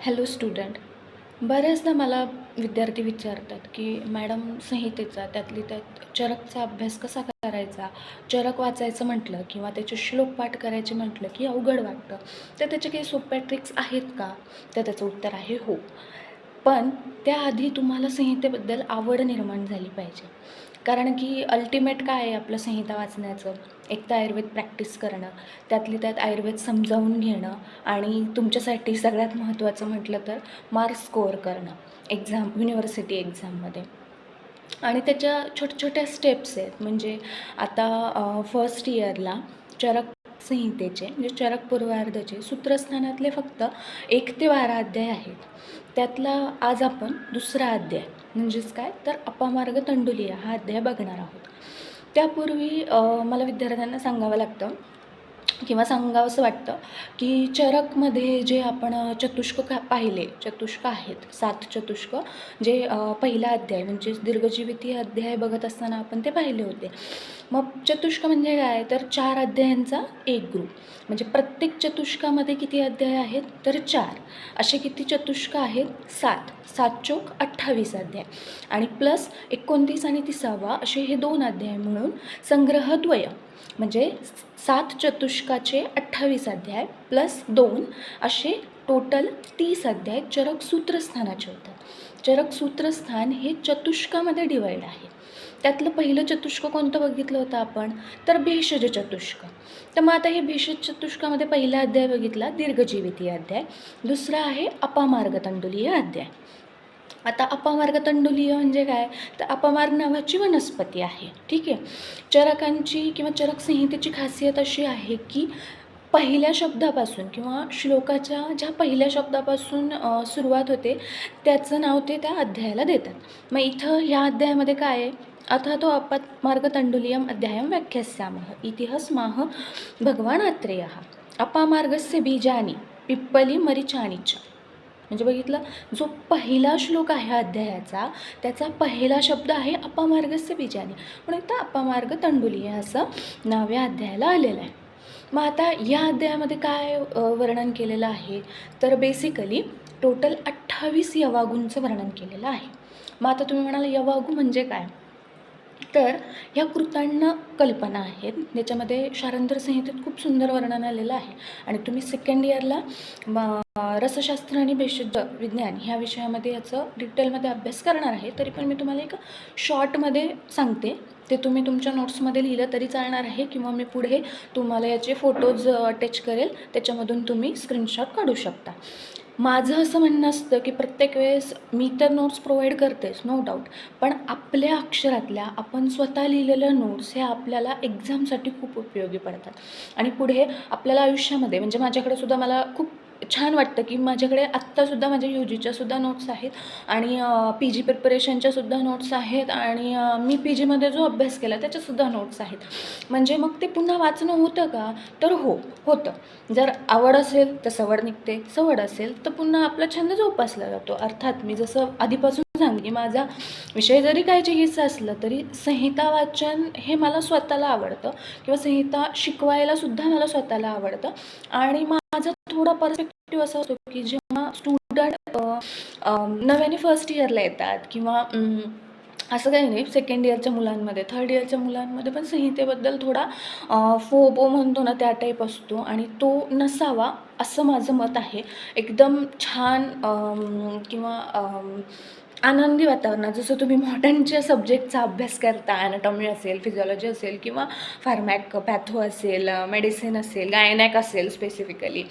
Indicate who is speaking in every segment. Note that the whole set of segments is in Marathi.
Speaker 1: Hello student. बऱ्याचदा मला विद्यार्थी विचारतात की मॅडम संहितेचा त्यातली त्यात चरकचा अभ्यास कसा करायचा. चरक वाचायचं म्हटलं किंवा त्याचे श्लोक पाठ करायचे म्हटलं की अवघड वाटतं. तर त्याचे काही सोप्या ट्रिक्स आहेत का? तर त्याचं उत्तर आहे हो. पण त्याआधी तुम्हाला संहितेबद्दल आवड निर्माण झाली पाहिजे. कारण की अल्टिमेट काय आहे आपलं संहिता वाचण्याचं? एक तर आयुर्वेद प्रॅक्टिस करणं, त्यातली त्यात आयुर्वेद समजावून घेणं आणि तुमच्यासाठी सगळ्यात महत्त्वाचं म्हटलं तर मार्क्स स्कोअर करणं युनिव्हर्सिटी एक्झाममध्ये. आणि त्याच्या छोट्या छोट्या स्टेप्स आहेत. म्हणजे आता फर्स्ट इयरला चरक संहितेचे म्हणजे चरक पूर्वार्धाचे सूत्रस्थानातले फक्त 1 ते 12 अध्याय आहेत. त्यातला आज आपण दुसरा अध्याय म्हणजेच काय तर अपामार्ग तंडुलीय हा अध्याय बघणार आहोत. त्यापूर्वी मला विद्यार्थ्यांना सांगावं लागतं किंवा सांगावंसं वाटतं की चरकमध्ये जे आपण चतुष्क पाहिले, चतुष्क आहेत 7 चतुष्क, जे पहिला अध्याय म्हणजे दीर्घजीविती अध्याय बघत असताना आपण ते पाहिले होते. मग चतुष्क म्हणजे काय तर 4 अध्यायांचा एक ग्रुप. म्हणजे प्रत्येक चतुष्कामध्ये किती अध्याय आहेत तर 4. असे किती चतुष्क आहेत 7. 7 चोक 28 अध्याय आणि प्लस 29 आणि 30 असे हे 2 अध्याय म्हणून संग्रहद्वय म्हणजे 7 चतुष्काचे 28 अध्याय प्लस 2 असे टोटल 30 अध्याय चरक सूत्रस्थानाचे होतात. चरक सूत्रस्थान हे चतुष्कामध्ये डिवाईड आहे. त्यातलं पहिलं चतुष्क कोणतं बघितलं होतं आपण तर भेषज चतुष्क. तर मग आता हे भेषज चतुष्कामध्ये पहिला अध्याय बघितला दीर्घजीवितीय अध्याय, दुसरा आहे अपामार्ग तंडुलीय अध्याय. आता अपामार्ग तंडुलीय म्हणजे काय तर अपामार्ग नावाची वनस्पती आहे. ठीक आहे. चरकांची किंवा चरक संहितेची खासियत अशी आहे की पहिल्या शब्दापासून किंवा श्लोकाच्या ज्या पहिल्या शब्दापासून सुरुवात होते त्याचं नाव ते त्या अध्यायाला देतात. मग इथं ह्या अध्यायामध्ये काय आहे अथा तो अपामार्ग तंडुलीयम अध्यायम व्याख्यास्यामः इतिहास माह भगवान आत्रेयः अपामार्गस्य बीजानि पिप्पली मरीचानि च. म्हणजे बघितलं जो पहिला श्लोक आहे अध्यायाचा त्याचा पहिला शब्द आहे अपामार्गस्य बीजानि, म्हणून इथं अपामार्ग तंडुलीय असं नाव या अध्यायाला आलेलं आहे. मग आता या अध्यायामध्ये काय वर्णन केलेलं आहे तर बेसिकली टोटल 28 यवागूंचं वर्णन केलेलं आहे. मग आता तुम्ही म्हणाल यवागू म्हणजे काय तर ह्या कृतांना कल्पना आहेत. त्याच्यामध्ये शारंध्र संहितेत खूप सुंदर वर्णन आलेलं आहे आणि तुम्ही सेकंड इयरला रसशास्त्र आणि भेषज विज्ञान ह्या विषयामध्ये याचं डिटेलमध्ये अभ्यास करणार आहे. तरी पण मी तुम्हाला एक शॉर्टमध्ये सांगते, ते तुम्ही तुमच्या नोट्समध्ये लिहिलं तरी चालणार आहे किंवा मी पुढे तुम्हाला याचे फोटोज अटॅच करेल, त्याच्यामधून तुम्ही स्क्रीनशॉट काढू शकता. माझं असं म्हणणं असतं की प्रत्येक वेळेस मी तर नोट्स प्रोव्हाइड करतेच नो डाऊट, पण आपल्या अक्षरातल्या आपण स्वतः लिहिलेलं नोट्स हे आपल्याला एक्झामसाठी खूप उपयोगी पडतात आणि पुढे आपल्याला आयुष्यामध्ये म्हणजे माझ्याकडे सुद्धा मला खूप छान वाटतं की माझ्याकडे आत्तासुद्धा माझ्या UGच्यासुद्धा नोट्स आहेत आणि PG प्रिपरेशनच्यासुद्धा नोट्स आहेत आणि मी PGमध्ये जो अभ्यास केला त्याच्यासुद्धा नोट्स आहेत. म्हणजे मग ते पुन्हा वाचणं होतं का तर होतं. जर आवड असेल तर सवड निघते, सवड असेल तर पुन्हा आपला छंद जोपासला जातो. अर्थात मी जसं आधीपासून सांगते की माझा विषय जरी काय घ्यायचं असलं तरी संहिता वाचन हे मला स्वतःला आवडतं किंवा संहिता शिकवायलासुद्धा मला स्वतःला आवडतं. आणि माझा थोडा पर्स्पेक्टिव्ह असा असतो की जेव्हा स्टुडंट नव्याने फर्स्ट इयरला येतात किंवा असं काही नाही, सेकंड इयरच्या मुलांमध्ये थर्ड इयरच्या मुलांमध्ये पण संहितेबद्दल थोडा फोबो म्हणतो ना त्या टाईप असतो आणि तो नसावा असं माझं मत आहे. एकदम छान किंवा आनंदी वातावरणात जसं तुम्ही मॉडर्नच्या सब्जेक्टचा अभ्यास करता, ॲनाटॉमी असेल, फिजिओलॉजी असेल किंवा फार्मॅक पॅथो असेल, मेडिसिन असेल, गायनॅक असेल स्पेसिफिकली,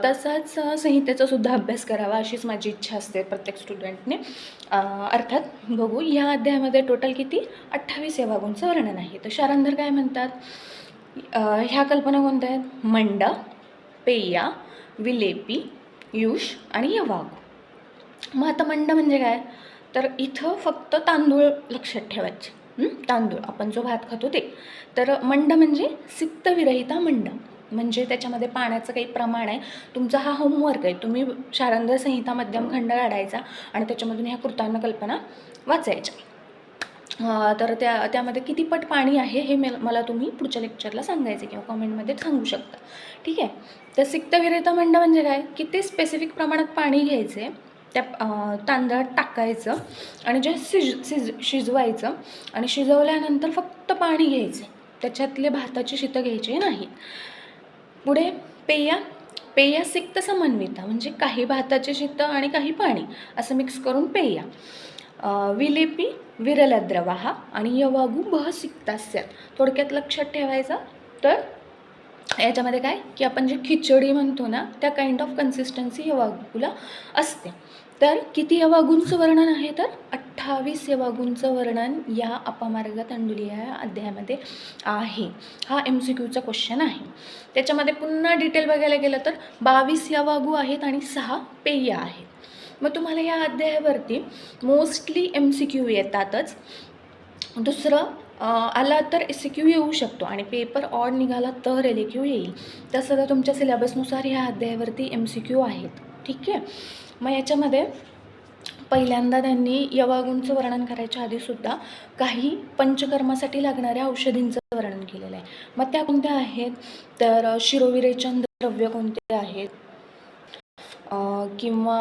Speaker 1: तसाच संहितेचासुद्धा अभ्यास करावा अशीच माझी इच्छा असते प्रत्येक स्टुडंटने. अर्थात बघू ह्या अध्यायामध्ये टोटल किती 28 यवागूंचं वर्णन आहे. तर शारंध्र काय म्हणतात ह्या कल्पना कोणत्या आहेत मंड, पेया, विलेपी, युष आणि यवागू. मग आता मंड म्हणजे काय तर इथं फक्त तांदूळ लक्षात ठेवायचे. तांदूळ आपण जो भात खातो ते. तर मंड म्हणजे सिक्तविरहिता मंड म्हणजे त्याच्यामध्ये पाण्याचं काही प्रमाण आहे. तुमचा हा होमवर्क आहे, तुम्ही शारंध्र संहिता मध्यम खंड काढायचा आणि त्याच्यामधून ह्या कृतांना कल्पना वाचायच्या. तर त्यामध्ये किती पट पाणी आहे हे मला तुम्ही पुढच्या लेक्चरला सांगायचे किंवा कमेंटमध्ये सांगू शकता. ठीक आहे. तर सिक्त विरहित मंड म्हणजे काय की ते स्पेसिफिक प्रमाणात पाणी घ्यायचे, त्या तांदळात टाकायचं आणि जे शिजवायचं आणि शिजवल्यानंतर फक्त पाणी घ्यायचं, त्याच्यातले भाताची शीतं घ्यायची नाही. पुढे पेया सिक्त समन्विता म्हणजे काही भाताचे शीतं आणि काही पाणी असं मिक्स करून पेया. विलेपी विरलद्रवाहा आणि यवागू बहसिक्तास्यात. थोडक्यात लक्षात ठेवायचं तर याच्यामध्ये काय की आपण जे खिचडी म्हणतो ना त्या काइंड ऑफ कन्सिस्टन्सी यवागूला असते. तर किती यवागूंचं वर्णन आहे तर 28 यवागूंचं वर्णन या अपामार्ग तंडुली या अध्यायामध्ये आहे. हा MCQचा क्वेश्चन आहे. त्याच्यामध्ये पुन्हा डिटेल बघायला गेलं तर 22 यवागू आहेत आणि 6 पेय आहेत. मग तुम्हाला या अध्यायावरती मोस्टली MCQ येतातच. दुसरं आला तर SQ येऊ शकतो आणि पेपर ऑड निघाला तर LQ येईल. तसं तर तुमच्या सिलेबसनुसार ह्या अध्यायावरती MCQ आहेत. ठीक आहे. मग याच्यामध्ये पहिल्यांदा त्यांनी यवागूंचं वर्णन करायच्या आधीसुद्धा काही पंचकर्मासाठी लागणाऱ्या औषधींचं वर्णन केलेलं आहे. मग त्या कोणत्या आहेत तर शिरोविरेचन द्रव्य कोणते आहेत किंवा